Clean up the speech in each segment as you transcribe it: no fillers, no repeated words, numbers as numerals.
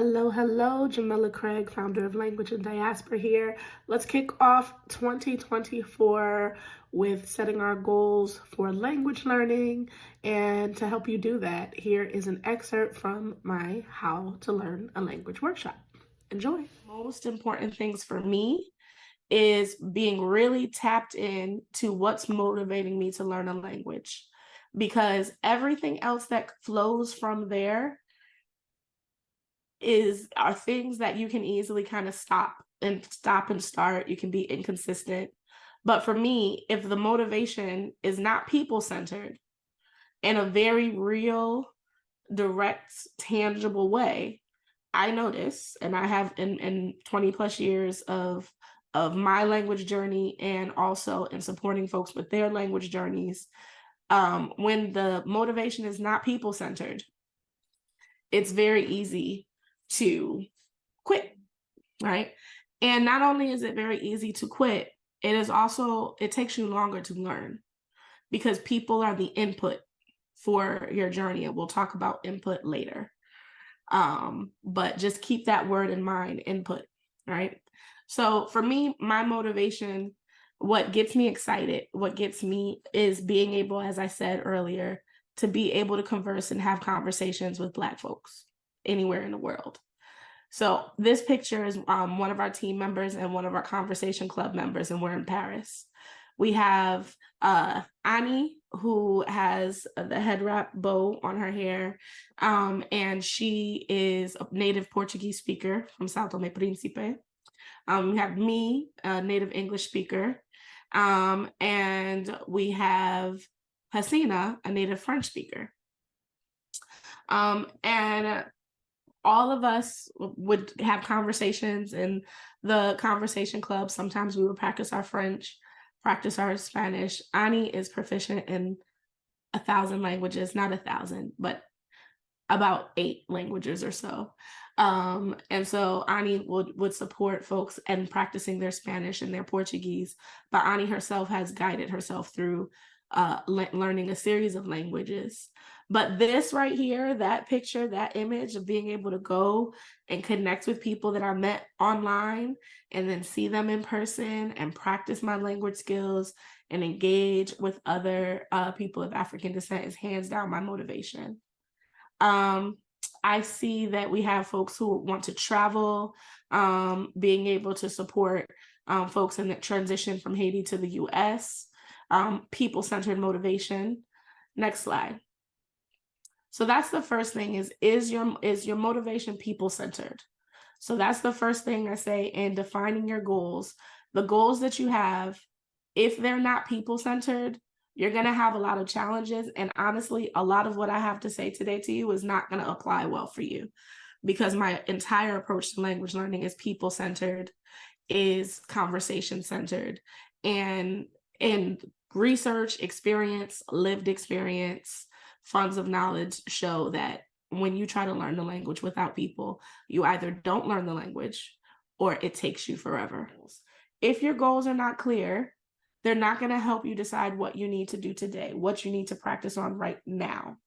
Hello, hello, Jamila Craig, founder of Language and Diaspora here. Let's kick off 2024 with setting our goals for language learning. And to help you do that, here is an excerpt from my How to Learn a Language workshop. Enjoy. Most important things for me is being really tapped in to what's motivating me to learn a language, because everything else that flows from there are things that you can easily kind of stop and start. You can be inconsistent. But for me, if the motivation is not people-centered in a very real, direct, tangible way, I notice, and I have in 20 plus years of my language journey, and also in supporting folks with their language journeys, when the motivation is not people-centered, it's very easy to quit, right? And not only is it very easy to quit, it takes you longer to learn, because people are the input for your journey. And we'll talk about input later. But just keep that word in mind, input, right? So for me, my motivation, what gets me excited, what gets me is being able, as I said earlier, to be able to converse and have conversations with Black folks anywhere in the world. So this picture is one of our team members and one of our conversation club members, and we're in Paris. We have Annie, who has the head wrap bow on her hair, and she is a native Portuguese speaker from Sao Tome Príncipe. We have me, a native English speaker, and we have Hasina, a native French speaker. And all of us would have conversations in the conversation club. Sometimes we would practice our French, practice our Spanish. Ani is proficient in 1,000 languages, not 1,000, but about 8 languages or so. And so Ani would support folks in practicing their Spanish and their Portuguese, but Ani herself has guided herself through learning a series of languages. But this right here, that picture, that image of being able to go and connect with people that I met online and then see them in person and practice my language skills and engage with other people of African descent is hands down my motivation. I see that we have folks who want to travel, being able to support folks in the transition from Haiti to the US, people-centered motivation. Next slide. So that's the first thing is your motivation people-centered? So that's the first thing I say in defining your goals. The goals that you have, if they're not people-centered, you're going to have a lot of challenges. And honestly, a lot of what I have to say today to you is not going to apply well for you, because my entire approach to language learning is people-centered, is conversation-centered, and research, experience, lived experience, funds of knowledge show that when you try to learn the language without people, you either don't learn the language or it takes you forever. If your goals are not clear, they're not going to help you decide what you need to do today, what you need to practice on right now.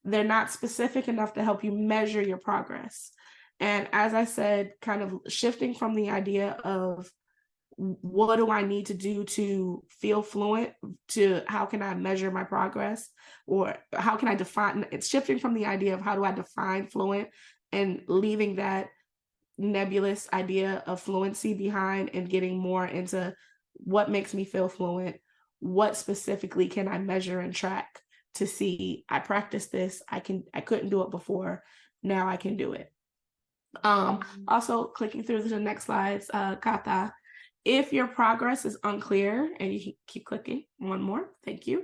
They're not specific enough to help you measure your progress. And as I said, kind of shifting from the idea of what do I need to do to feel fluent to how can I measure my progress, or how can I define, it's shifting from the idea of how do I define fluent and leaving that nebulous idea of fluency behind and getting more into what makes me feel fluent, what specifically can I measure and track to see I practiced this, I couldn't do it before, now I can do it. Also clicking through to the next slides, Kata. If your progress is unclear, and you can keep clicking, one more, thank you.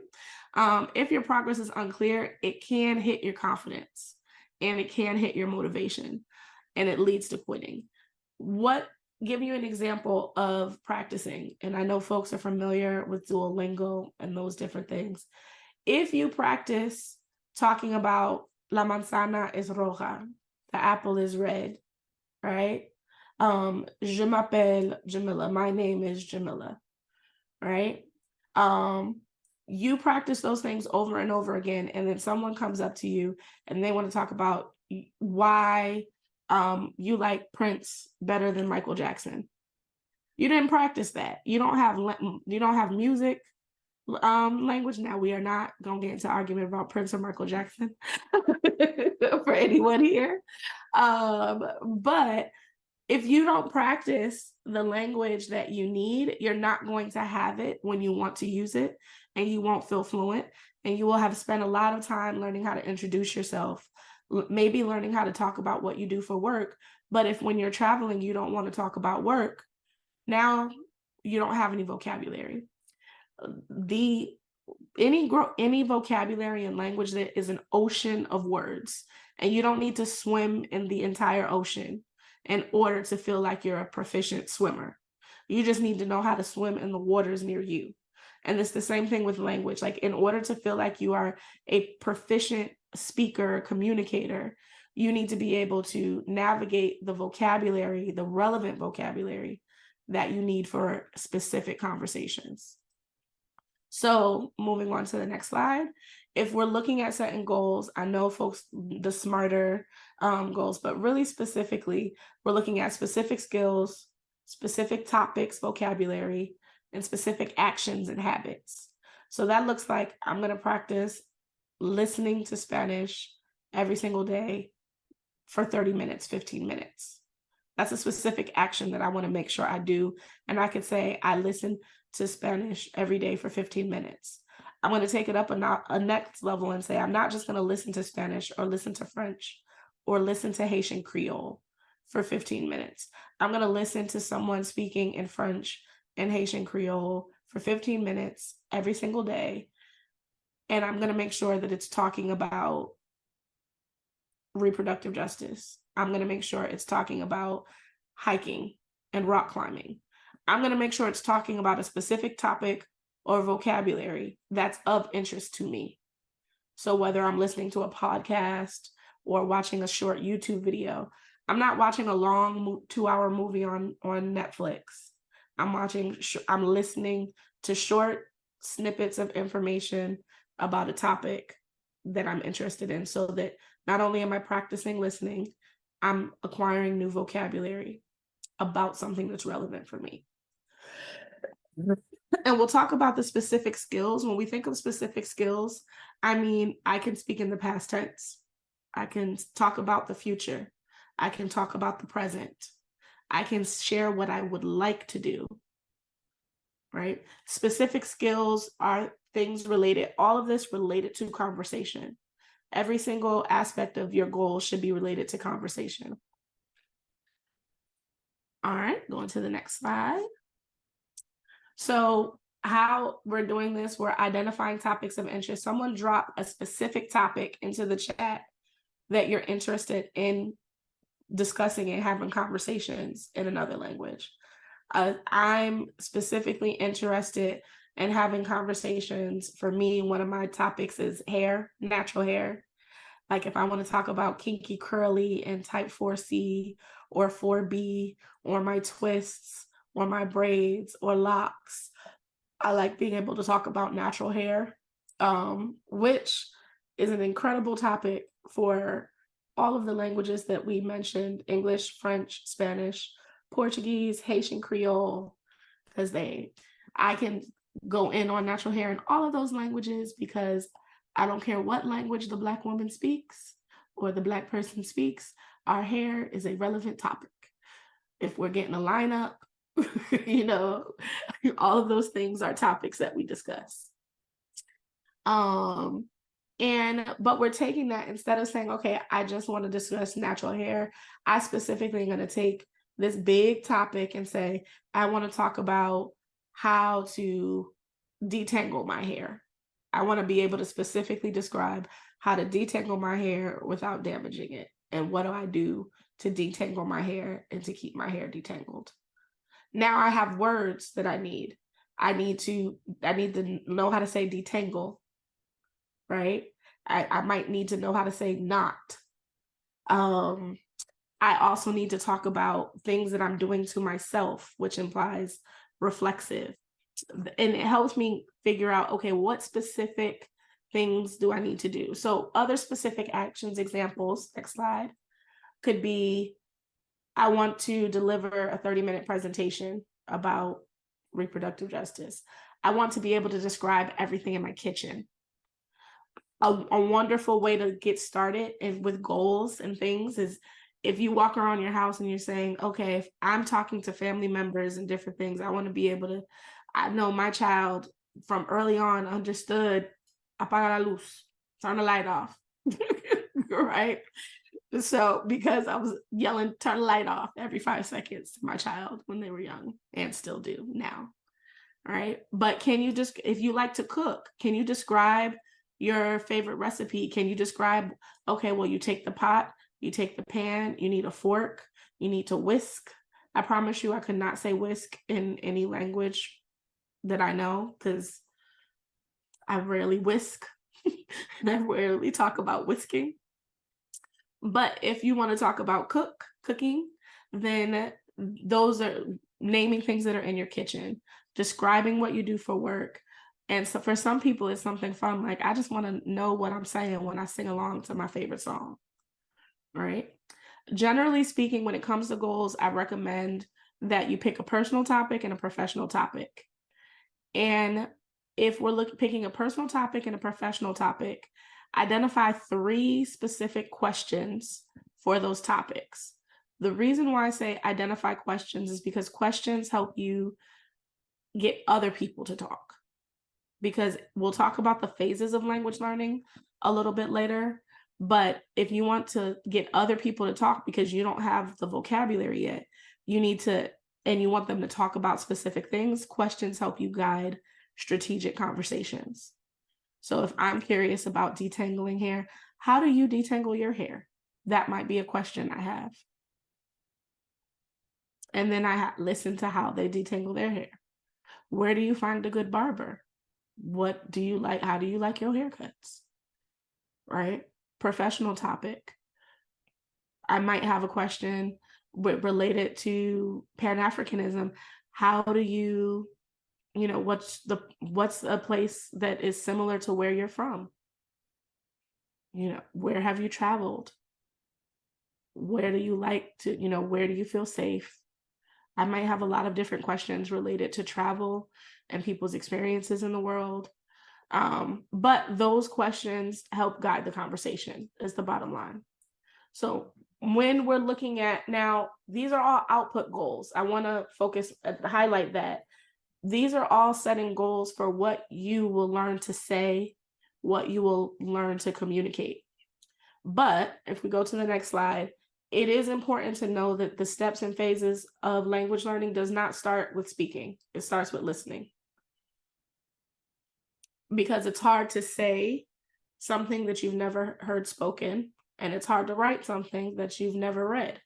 If your progress is unclear, it can hit your confidence and it can hit your motivation, and it leads to quitting. Give you an example of practicing, and I know folks are familiar with Duolingo and those different things. If you practice talking about la manzana es roja, the apple is red, right? Je m'appelle Jamila. My name is Jamila, right? You practice those things over and over again, and then someone comes up to you and they want to talk about why you like Prince better than Michael Jackson. You didn't practice that. You don't have music language. Now, we are not going to get into argument about Prince or Michael Jackson for anyone here. But if you don't practice the language that you need, you're not going to have it when you want to use it, and you won't feel fluent, and you will have spent a lot of time learning how to introduce yourself, maybe learning how to talk about what you do for work. But if when you're traveling, you don't want to talk about work, now you don't have any vocabulary. Any vocabulary and language that is an ocean of words, and you don't need to swim in the entire ocean in order to feel like you're a proficient swimmer. You just need to know how to swim in the waters near you. And it's the same thing with language. Like, in order to feel like you are a proficient speaker, communicator, you need to be able to navigate the vocabulary, the relevant vocabulary that you need for specific conversations. So moving on to the next slide. If we're looking at setting goals, I know folks, the smarter goals, but really specifically, we're looking at specific skills, specific topics, vocabulary, and specific actions and habits. So that looks like I'm going to practice listening to Spanish every single day for 30 minutes, 15 minutes. That's a specific action that I want to make sure I do. And I could say I listen to Spanish every day for 15 minutes. I'm going to take it up a next level and say, I'm not just going to listen to Spanish or listen to French or listen to Haitian Creole for 15 minutes. I'm going to listen to someone speaking in French and Haitian Creole for 15 minutes every single day. And I'm going to make sure that it's talking about reproductive justice. I'm going to make sure it's talking about hiking and rock climbing. I'm going to make sure it's talking about a specific topic or vocabulary that's of interest to me. So whether I'm listening to a podcast or watching a short YouTube video, I'm not watching a long 2-hour movie on Netflix. I'm listening to short snippets of information about a topic that I'm interested in, so that not only am I practicing listening, I'm acquiring new vocabulary about something that's relevant for me. And we'll talk about the specific skills. When we think of specific skills, I mean, I can speak in the past tense. I can talk about the future. I can talk about the present. I can share what I would like to do, right? Specific skills are things related, all of this related to conversation. Every single aspect of your goal should be related to conversation. All right, going to the next slide. So how we're doing this, we're identifying topics of interest. Someone drop a specific topic into the chat that you're interested in discussing and having conversations in another language. I'm specifically interested in having conversations. For me, one of my topics is hair, natural hair. Like if I want to talk about kinky curly and type 4C or 4B or my twists or my braids or locks, I like being able to talk about natural hair, which is an incredible topic for all of the languages that we mentioned: English, French, Spanish, Portuguese, Haitian Creole, because I can go in on natural hair in all of those languages, because I don't care what language the Black woman speaks or the Black person speaks, our hair is a relevant topic. If we're getting a lineup, you know, all of those things are topics that we discuss. But we're taking that, instead of saying, okay, I just want to discuss natural hair, I specifically am going to take this big topic and say, I want to talk about how to detangle my hair. I want to be able to specifically describe how to detangle my hair without damaging it. And what do I do to detangle my hair and to keep my hair detangled? Now I have words that I need. I need to know how to say detangle, right? I might need to know how to say knot. I also need to talk about things that I'm doing to myself, which implies reflexive. And it helps me figure out, okay, what specific things do I need to do? So other specific actions, examples, next slide, could be, I want to deliver a 30-minute presentation about reproductive justice. I want to be able to describe everything in my kitchen. A wonderful way to get started and with goals and things is if you walk around your house and you're saying, okay, if I'm talking to family members and different things, I want to be able to, I know my child from early on understood, apaga la luz, turn the light off, right? So because I was yelling, turn the light off every 5 seconds to my child when they were young, and still do now, all right? But can you just, if you like to cook, can you describe your favorite recipe? Can you describe, okay, well, you take the pot, you take the pan, you need a fork, you need to whisk. I promise you I could not say whisk in any language that I know because I rarely whisk and I rarely talk about whisking. But if you want to talk about cooking, then those are naming things that are in your kitchen, describing what you do for work. And so for some people, it's something fun. Like, I just want to know what I'm saying when I sing along to my favorite song, right? Generally speaking, when it comes to goals, I recommend that you pick a personal topic and a professional topic. And if we're picking a personal topic and a professional topic, identify 3 specific questions for those topics. The reason why I say identify questions is because questions help you get other people to talk. Because we'll talk about the phases of language learning a little bit later. But if you want to get other people to talk because you don't have the vocabulary yet, you need to, and you want them to talk about specific things, questions help you guide strategic conversations. So if I'm curious about detangling hair, how do you detangle your hair? That might be a question I have. And then I listen to how they detangle their hair. Where do you find a good barber? What do you like? How do you like your haircuts? Right? Professional topic. I might have a question related to Pan-Africanism. How do you, what's a place that is similar to where you're from? Where have you traveled? Where do you like to, where do you feel safe? I might have a lot of different questions related to travel and people's experiences in the world. But those questions help guide the conversation, is the bottom line. So when we're looking at now, these are all output goals. I want to highlight that. These are all setting goals for what you will learn to say, what you will learn to communicate. But if we go to the next slide, it is important to know that the steps and phases of language learning does not start with speaking. It starts with listening. Because it's hard to say something that you've never heard spoken, and it's hard to write something that you've never read.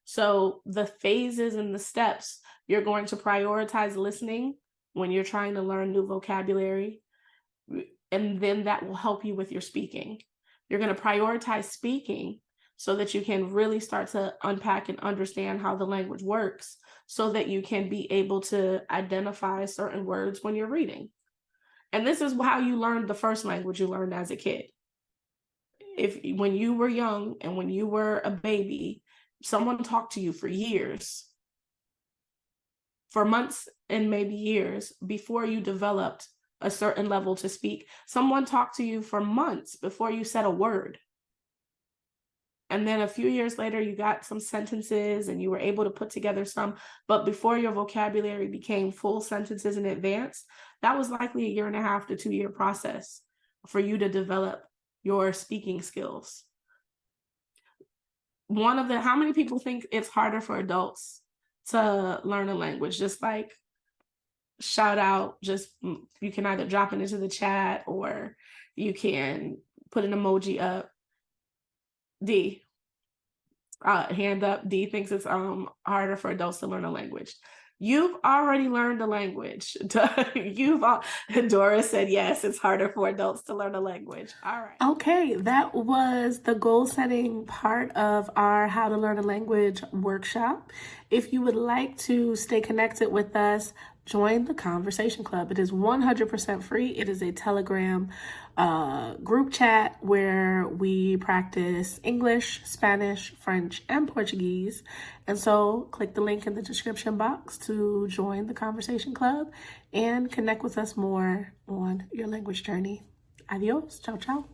So the phases and the steps, you're going to prioritize listening when you're trying to learn new vocabulary, and then that will help you with your speaking. You're going to prioritize speaking so that you can really start to unpack and understand how the language works so that you can be able to identify certain words when you're reading. And this is how you learned the first language you learned as a kid. When you were young and when you were a baby, someone talked to you for years, for months and maybe years before you developed a certain level to speak. Someone talked to you for months before you said a word. And then a few years later, you got some sentences and you were able to put together some, but before your vocabulary became full sentences in advance, that was likely a 1.5 to 2 year process for you to develop your speaking skills. How many people think it's harder for adults to learn a language? Just like shout out, you can either drop it into the chat or you can put an emoji up. D, hand up. D thinks it's harder for adults to learn a language. You've already learned a language. Dora said yes, it's harder for adults to learn a language. All right. Okay, that was the goal setting part of our How to Learn a Language workshop. If you would like to stay connected with us, join the Conversation Club. It is 100% free. It is a Telegram group chat where we practice English, Spanish, French, and Portuguese. And so click the link in the description box to join the Conversation Club and connect with us more on your language journey. Adios. Ciao, ciao.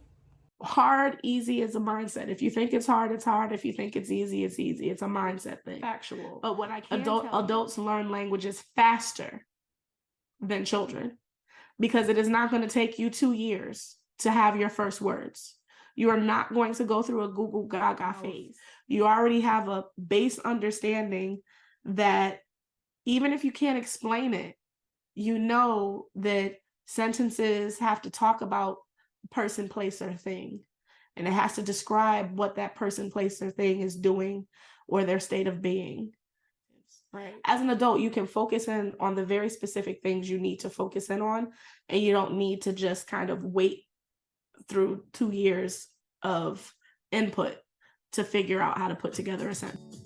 Hard, easy is a mindset. If you think it's hard, it's hard. If you think it's easy, it's easy. It's a mindset thing. Factual. But what I can adults learn languages faster than children because it is not going to take you 2 years to have your first words. You are not going to go through a Google Gaga phase. You already have a base understanding that even if you can't explain it, you know that sentences have to talk about person, place, or thing. And it has to describe what that person, place, or thing is doing or their state of being. Right. As an adult, you can focus in on the very specific things you need to focus in on, and you don't need to just kind of wait through 2 years of input to figure out how to put together a sentence.